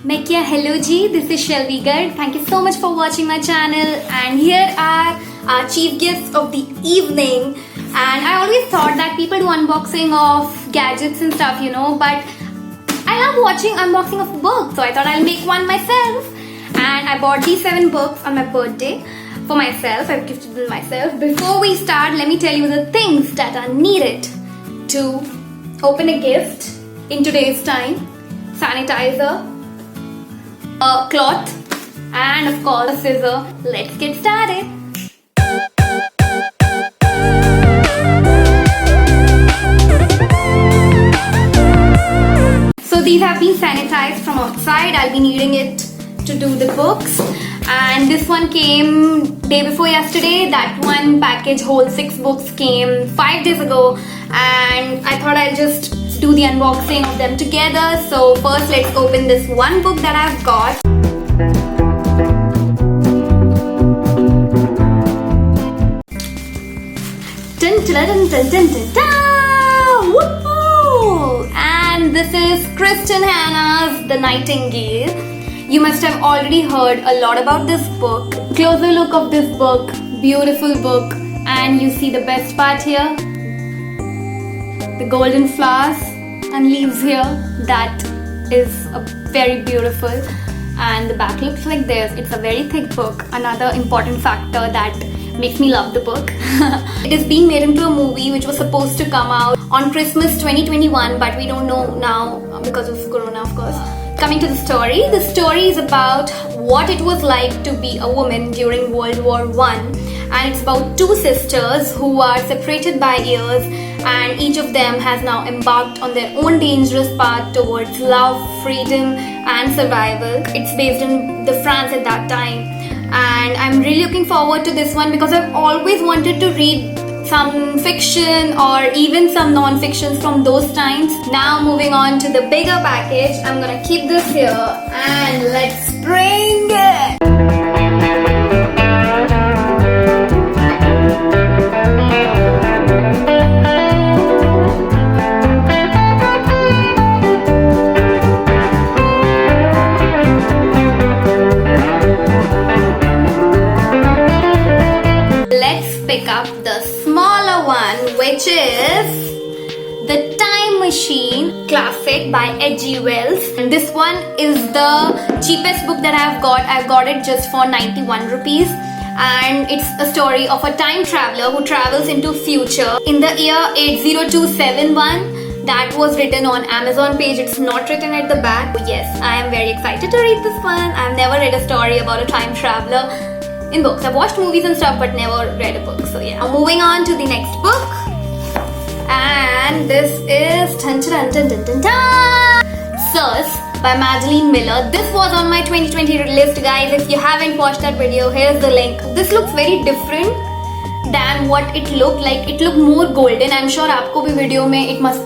Hello Ji, this is Shelvi Garg. Thank you so much for watching my channel, and here are our chief gifts of the evening. And I always thought that people do unboxing of gadgets and stuff, but I love watching unboxing of books, so I thought I'll make one myself. And I bought these 7 books on my birthday for myself. I've gifted them myself. Before we start, let me tell you the things that are needed to open a gift in today's time. Sanitizer, a cloth, and of course a scissor. Let's get started. So these have been sanitized from outside. I'll be needing it to do the books. And this one came day before yesterday. That one package, whole 6 books, came 5 days ago. And I thought I'll just do the unboxing of them together. So first let's open this one book that I've got. Dun, dun, dun, dun, dun, dun, dun. Woohoo! And this is Kristen Hanna's The Nightingale. You must have already heard a lot about this book. Closer look of this book, beautiful book, and you see the best part here, the golden flowers and leaves here. That is very beautiful, and the back looks like this. It's a very thick book, another important factor that makes me love the book. It is being made into a movie which was supposed to come out on Christmas 2021, but we don't know now because of Corona, of course. Coming to the story is about what it was like to be a woman during World War I, and it's about 2 sisters who are separated by years, and each of them has now embarked on their own dangerous path towards love, freedom and survival. It's based in the France at that time, and I'm really looking forward to this one because I've always wanted to read some fiction or even some non-fictions from those times. Now moving on to the bigger package, I'm gonna keep this here and let's bring it! Let's pick up the smaller one, which is The Time Machine Classic by H.G. Wells. And this one is the cheapest book that I've got. I've got it just for 91 rupees. And it's a story of a time traveler who travels into future in the year 80271. That was written on Amazon page. It's not written at the back. Yes, I am very excited to read this one. I've never read a story about a time traveler in books. I've watched movies and stuff but never read a book. So yeah. Now moving on to the next book. And this is Sirs by Madeline Miller. This was on my 2020 list, guys. If you haven't watched that video, here's the link. This looks very different than what it looked like. It looked more golden. I'm sure aapko bhi video mein it must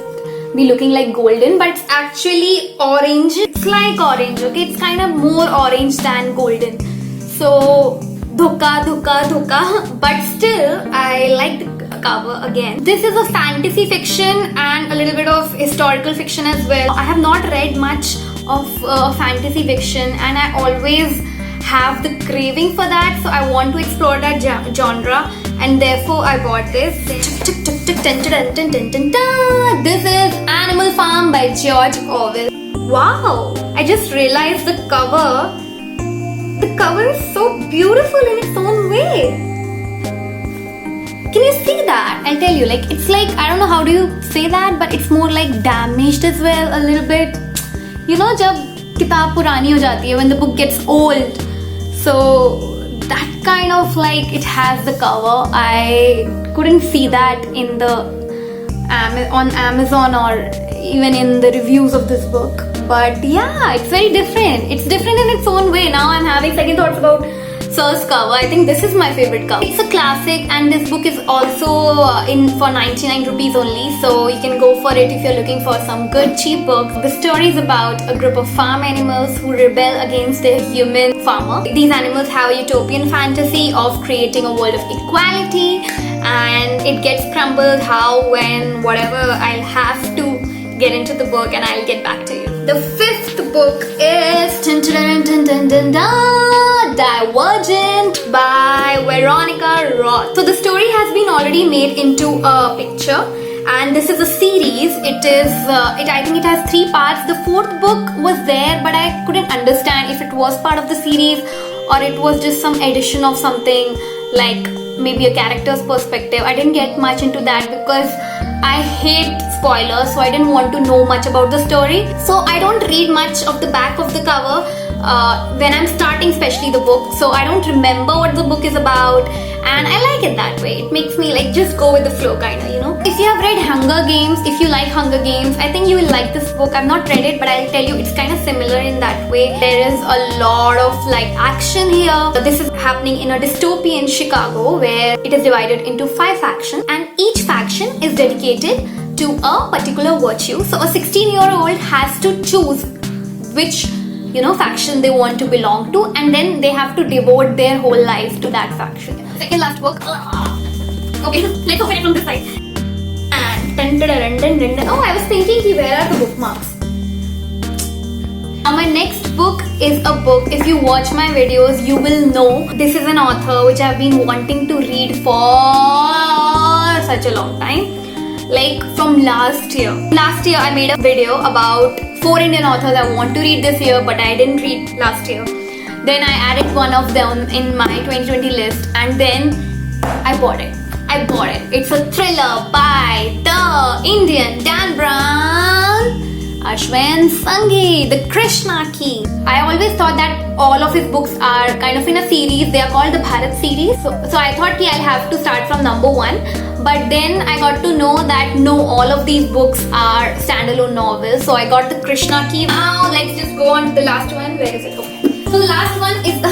be looking like golden, but it's actually orange. It's like orange, okay? It's kind of more orange than golden. So Dhuka, but still I like the cover again. This is a fantasy fiction and a little bit of historical fiction as well. I have not read much of fantasy fiction, and I always have the craving for that, so I want to explore that genre, and therefore I bought this. This is Animal Farm by George Orwell. Wow! I just realized the cover. The cover is so beautiful in its own way. Can you see that? I'll tell you, it's like, I don't know how do you say that, but it's more like damaged as well, a little bit. जब किताब पुरानी हो जाती है, when the book gets old. So that kind of it has the cover. I couldn't see that in on Amazon or even in the reviews of this book. But yeah, it's very different. It's different in its own way. Now I'm having second thoughts about Sir's cover. I think this is my favorite cover. It's a classic, and this book is also in for 99 rupees only. So you can go for it if you're looking for some good cheap books. The story is about a group of farm animals who rebel against their human farmer. These animals have a utopian fantasy of creating a world of equality, and it gets crumbled how, when, whatever. I'll have to get into the book and I'll get back to you. The 5th book is dun dun dun dun, Divergent by Veronica Roth. So the story has been already made into a picture, and this is a series. I think it has 3 parts. The 4th book was there, but I couldn't understand if it was part of the series or it was just some addition of something, like maybe a character's perspective. I didn't get much into that because I hate spoilers, so I didn't want to know much about the story. So I don't read much of the back of the cover when I'm starting, especially the book. So I don't remember what the book is about, and I like it that way. It makes me like just go with the flow kinda, you know. If you have read Hunger Games, if you like Hunger Games, I think you will like this book. I've not read it, but I'll tell you it's kind of similar in that way. There is a lot of like action here. This is happening in a dystopian Chicago where it is divided into 5 factions, and each faction is dedicated to a particular virtue. So a 16-year-old has to choose which faction they want to belong to, and then they have to devote their whole life to that faction. Second last book. Okay, let's open it from this side. And oh, I was thinking, where are the bookmarks? Now my next book is a book, if you watch my videos, you will know this is an author which I've been wanting to read for such a long time. Like from last year. Last year I made a video about 4 Indian authors I want to read this year, but I didn't read last year. Then I added one of them in my 2020 list, and then I bought it. It's a thriller by the Indian Dan Brown, Ashwin Sanghi, the Krishna Key. I always thought that all of his books are kind of in a series. They are called the Bharat series. So I thought I'll have to start from number 1. But then I got to know that no, all of these books are standalone novels. So I got the Krishna Key. Now let's just go on to the last one. Where is it? Okay. So the last one is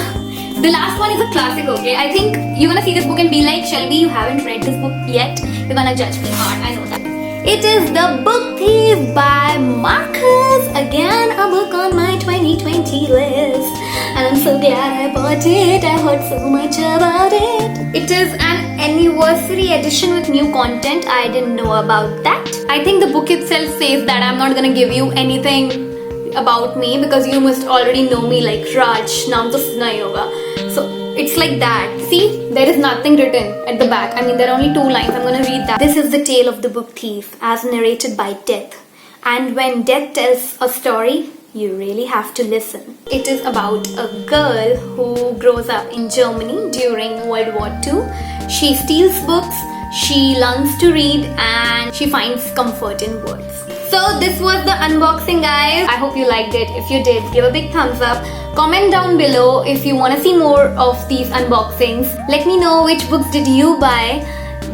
a classic, okay? I think you're gonna see this book and be like, Shelvi, you haven't read this book yet. You're gonna judge me hard, I know that. It is The Book Thief by Markus. Again, a book on my 2020 list. And I'm so glad I bought it. I heard so much about it. It is an anniversary edition with new content. I didn't know about that. I think the book itself says that I'm not gonna give you anything about me because you must already know me like Raj, naam to suna hi hoga. So it's like that. See, there is nothing written at the back. I mean, there are only 2 lines. I'm gonna read that. This is the tale of the book thief as narrated by Death. And when Death tells a story, you really have to listen. It is about a girl who grows up in Germany during World War II. She steals books, she learns to read, and she finds comfort in words. So this was the unboxing, guys. I hope you liked it. If you did, give a big thumbs up. Comment down below if you want to see more of these unboxings. Let me know which books did you buy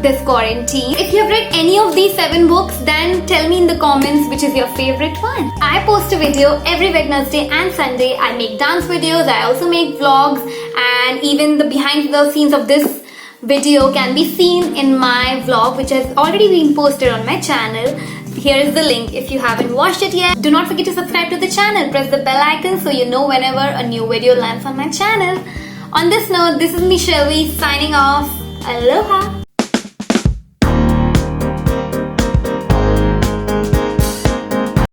this quarantine. If you have read any of these 7 books, then tell me in the comments which is your favorite one. I post a video every Wednesday and Sunday. I make dance videos, I also make vlogs, and even the behind the scenes of this video can be seen in my vlog, which has already been posted on my channel. Here is the link if you haven't watched it yet. Do not forget to subscribe to the channel. Press the bell icon so you know whenever a new video lands on my channel. On this note, this is me, Shelvi, signing off. Aloha!